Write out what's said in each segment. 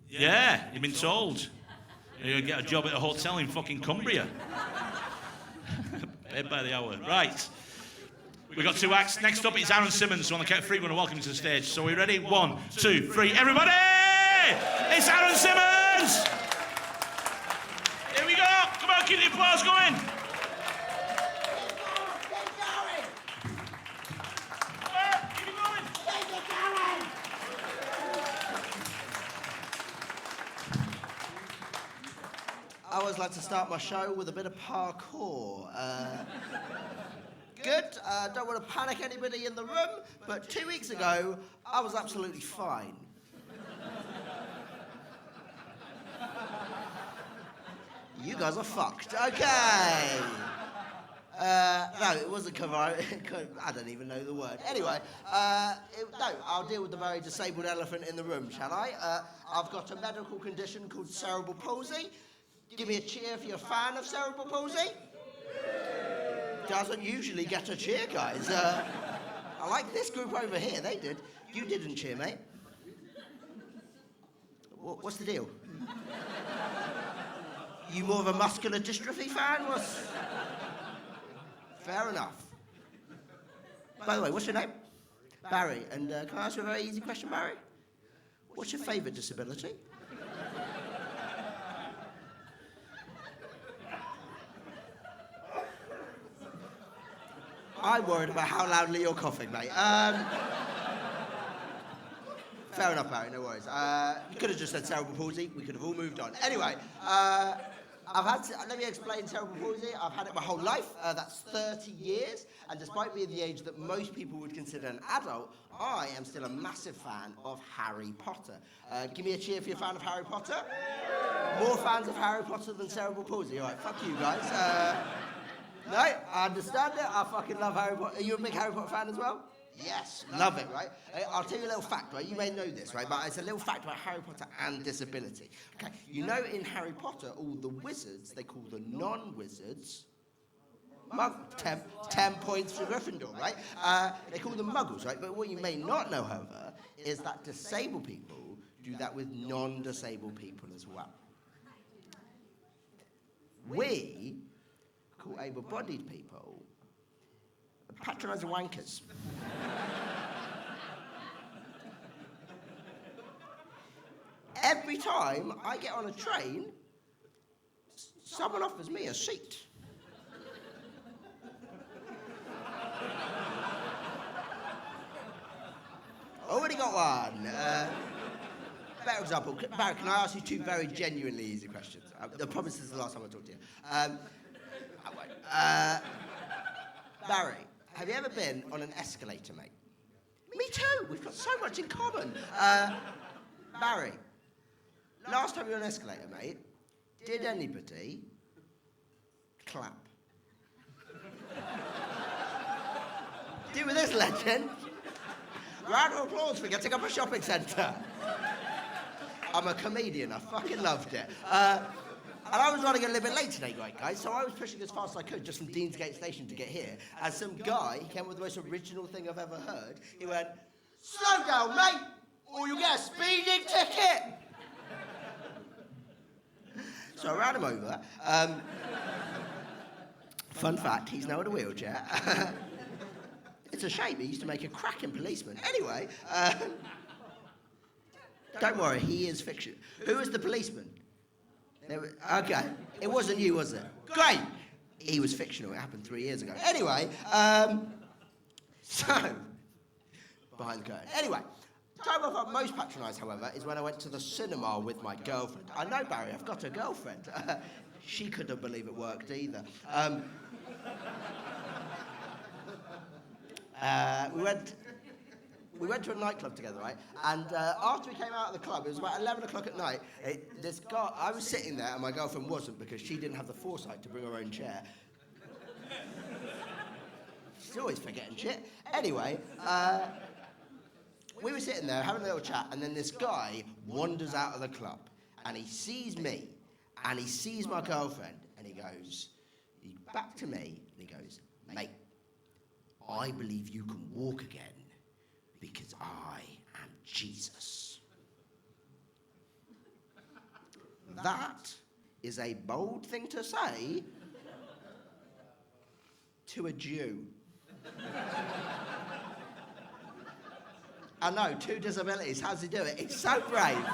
Yeah, you've been told. You're going to get a job at a hotel in fucking Cumbria. Paid by the hour. Right. We've got two acts. Next up is Aaron Simmonds. So on the count of three, we're going to welcome him to the stage. So are we ready? 1, 2, 3. Everybody! It's Aaron Simmonds! Here we go. Come on, keep the applause going. I always like to start my show with a bit of parkour. Good. Don't want to panic anybody in the room, but 2 weeks ago, I was absolutely fine. You guys are fucked. Okay. No, it wasn't cover. I don't even know the word. Anyway, no, I'll deal with the very disabled elephant in the room, shall I? I've got a medical condition called cerebral palsy. Give me a cheer if you're a fan of cerebral palsy. Doesn't usually get a cheer, guys. I like this group over here. They did. You didn't cheer, mate. What's the deal? You more of a muscular dystrophy fan? Fair enough. By the way, what's your name? Barry. And can I ask you a very easy question, Barry? What's your favourite disability? I'm worried about how loudly you're coughing, mate. Fair enough, Barry, no worries. You could have just said cerebral palsy. We could have all moved on. Anyway, let me explain cerebral palsy. I've had it my whole life. That's 30 years. And despite being the age that most people would consider an adult, I am still a massive fan of Harry Potter. Give me a cheer if you're a fan of Harry Potter. More fans of Harry Potter than cerebral palsy. All right, fuck you guys. No, I understand it. I fucking love Harry Potter. Are you a big Harry Potter fan as well? Yes, love it, right? I'll tell you a little fact, right? You may know this, right? But it's a little fact about Harry Potter and disability. Okay, you know in Harry Potter, all the wizards, they call the non-wizards 10 points for Gryffindor, right? They call them muggles, right? But what you may not know, however, is that disabled people do that with non-disabled people as well. We call able-bodied people patronising wankers. Every time I get on a train, someone offers me a seat. Already got one. Better example. Barry, can I ask you two very genuinely easy questions? I promise this is the last time I talk to you. I won't. Barry, have you ever been on an escalator, mate? Me too. We've got so much in common. Barry, last time you were on an escalator, mate, did anybody clap? Deal with this, legend. Round of applause for getting up a shopping centre. I'm a comedian. I fucking loved it. And I was running a little bit late today, guys, so I was pushing as fast as I could just from Deansgate Station to get here. And some guy, he came with the most original thing I've ever heard. He went, "Slow down, mate, or you'll get a speeding ticket." So I ran him over. Fun fact, he's now in a wheelchair. It's a shame, he used to make a cracking policeman. Anyway, don't worry, he is fiction. Who is the policeman? Okay, it wasn't you, was it? Great! He was fictional, it happened 3 years ago. Anyway, so, behind the curtain. Anyway, the time I felt most patronised, however, is when I went to the cinema with my girlfriend. I know, Barry, I've got a girlfriend. She couldn't believe it worked either. We went to a nightclub together, right? And after we came out of the club, it was about 11 o'clock at night. This guy, I was sitting there, and my girlfriend wasn't because she didn't have the foresight to bring her own chair. She's always forgetting shit. Anyway, we were sitting there having a little chat, and then this guy wanders out of the club, and he sees me, and he sees my girlfriend, and he goes back to me, and he goes, "Mate, I believe you can walk again. Because I am Jesus." that is a bold thing to say to a Jew. I know, 2 disabilities. How's he do it? He's so brave.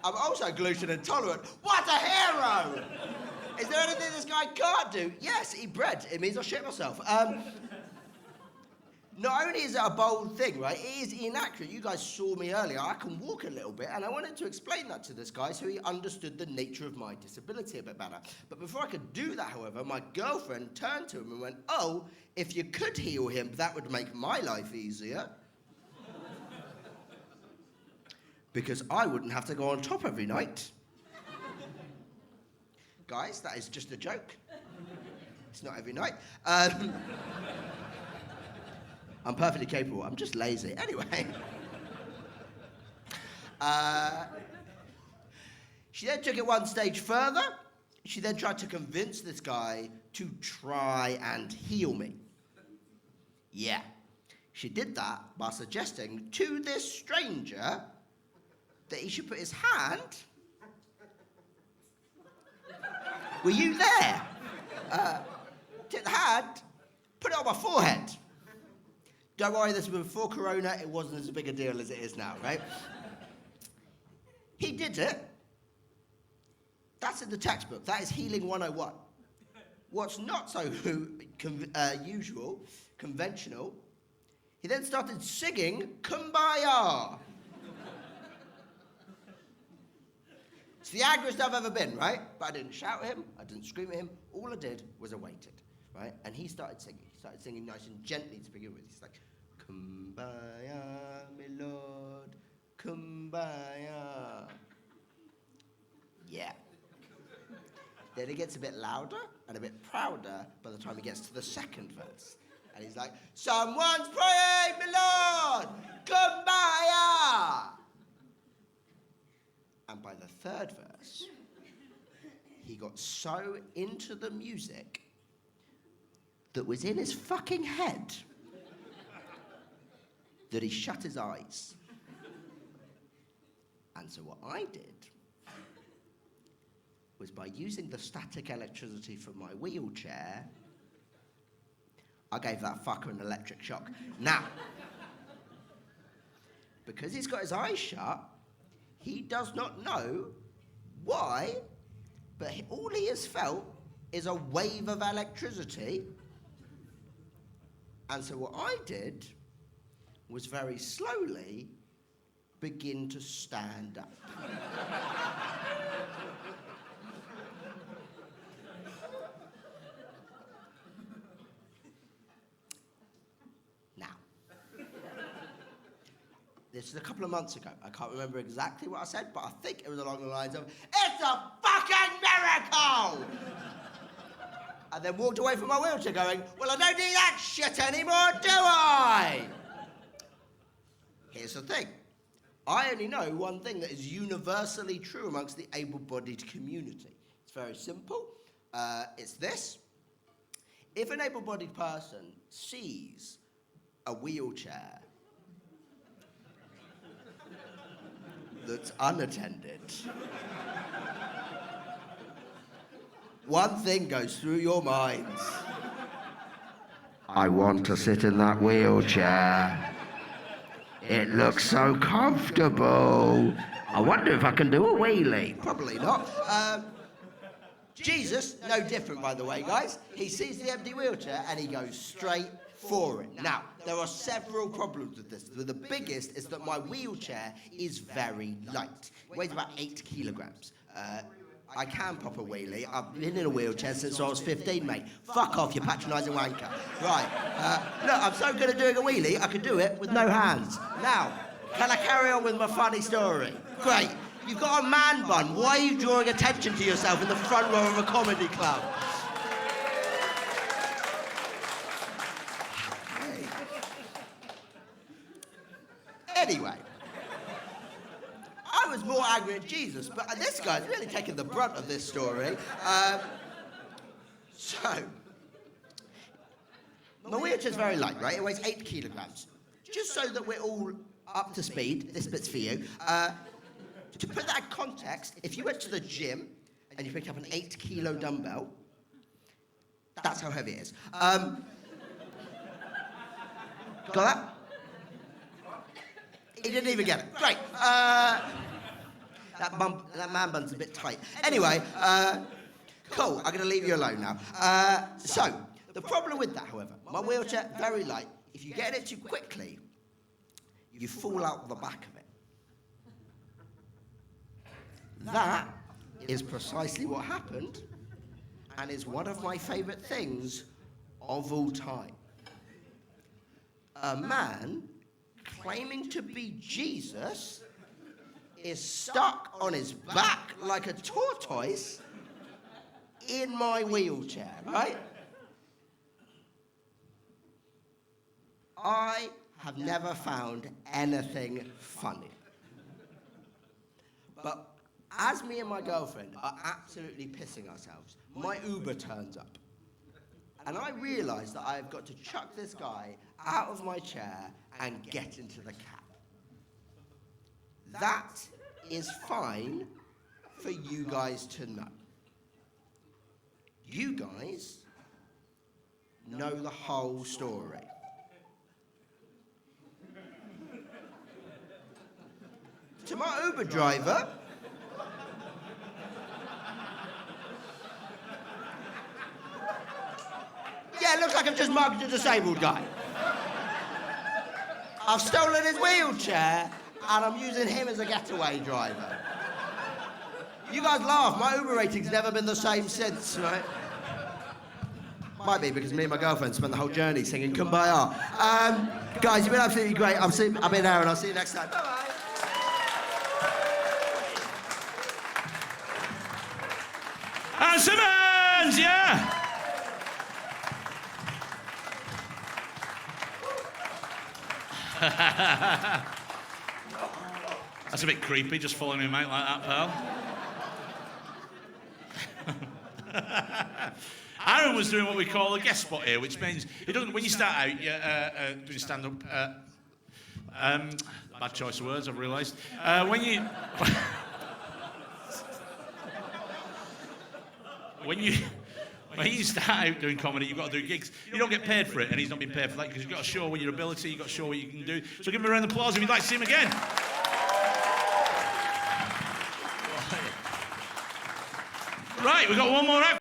I'm also gluten intolerant. What a hero! Is there anything this guy can't do? Yes, eat bread. It means I shit myself. Not only is it a bold thing, right, it is inaccurate. You guys saw me earlier. I can walk a little bit, and I wanted to explain that to this guy so he understood the nature of my disability a bit better. But before I could do that, however, my girlfriend turned to him and went, "Oh, if you could heal him, that would make my life easier. Because I wouldn't have to go on top every night." Guys, that is just a joke. It's not every night. I'm perfectly capable. I'm just lazy. Anyway. She then took it one stage further. She then tried to convince this guy to try and heal me. Yeah. She did that by suggesting to this stranger that he should put his hand... Were you there? Take the hand, put it on my forehead. Don't worry, this was before Corona. It wasn't as big a deal as it is now, right? He did it. That's in the textbook. That is Healing 101. What's not so usual, conventional, he then started singing Kumbaya. It's the angriest I've ever been, right? But I didn't shout at him. I didn't scream at him. All I did was I waited, right? And he started singing. He started singing nice and gently to begin with. He's like, Kumbaya, my lord, Kumbaya. Yeah. Then it gets a bit louder and a bit prouder by the time he gets to the second verse. And he's like, someone's praying, my lord, Kumbaya. And by the third verse, he got so into the music that was in his fucking head that he shut his eyes. And so what I did was, by using the static electricity from my wheelchair, I gave that fucker an electric shock. Now, because he's got his eyes shut, he does not know why, but all he has felt is a wave of electricity. And so what I did was very slowly begin to stand up. This is a couple of months ago. I can't remember exactly what I said, but I think it was along the lines of, it's a fucking miracle! And then walked away from my wheelchair going, well, I don't need that shit anymore, do I? Here's the thing. I only know one thing that is universally true amongst the able-bodied community. It's very simple. It's this. If an able-bodied person sees a wheelchair that's unattended, one thing goes through your minds. I want to sit in that wheelchair. It looks so comfortable. I wonder if I can do a wheelie. Probably not. Jesus, no different, by the way, guys. He sees the empty wheelchair and he goes straight for it. Now, there are several problems with this. The biggest is that my wheelchair is very light. It weighs about 8 kilograms. I can pop a wheelie. I've been in a wheelchair since I was 15, mate. Fuck off, you patronising wanker. Right. Look, I'm so good at doing a wheelie, I could do it with no hands. Now, can I carry on with my funny story? Great. You've got a man bun. Why are you drawing attention to yourself in the front row of a comedy club? Anyway, I was more angry at Jesus, but this guy's really taking the brunt of this story. So, my wheelchair's very light, right? It weighs 8 kilograms. Just so that we're all up to speed, this bit's for you. to put that in context, if you went to the gym and you picked up an 8-kilo dumbbell, that's how heavy it is. Got that? He didn't even get it. Great. That man bun's a bit tight. Anyway, cool. I'm going to leave you alone now. So, the problem with that, however, my wheelchair, very light. If you get in it too quickly, you fall out the back of it. That is precisely what happened and is one of my favourite things of all time. A man claiming to be Jesus is stuck on his back like a tortoise in my wheelchair, right? I have never found anything funny. But as me and my girlfriend are absolutely pissing ourselves, my Uber turns up. And I realise that I've got to chuck this guy out of my chair and get into the cab. That is fine for you guys to know. You guys know the whole story. To my Uber driver, yeah, it looks like I've just mugged a disabled guy. I've stolen his wheelchair and I'm using him as a getaway driver. You guys laugh, my Uber rating's never been the same since, right? Might be because me and my girlfriend spent the whole journey singing Kumbaya. Guys, you've been absolutely great. I've been Aaron, I'll see you next time. Bye-bye. And Simmonds, yeah! That's a bit creepy, just following him out like that, pal. Aaron was doing what we call a guest spot here, which means it doesn't. When you start out doing stand-up, bad choice of words, I've realised. When you start out doing comedy, you've got to do gigs. You don't get paid for it, and he's not been paid for that because you've got to show your ability, you've got to show what you can do. So give him a round of applause if you'd like to see him again. Right, we've got one more act.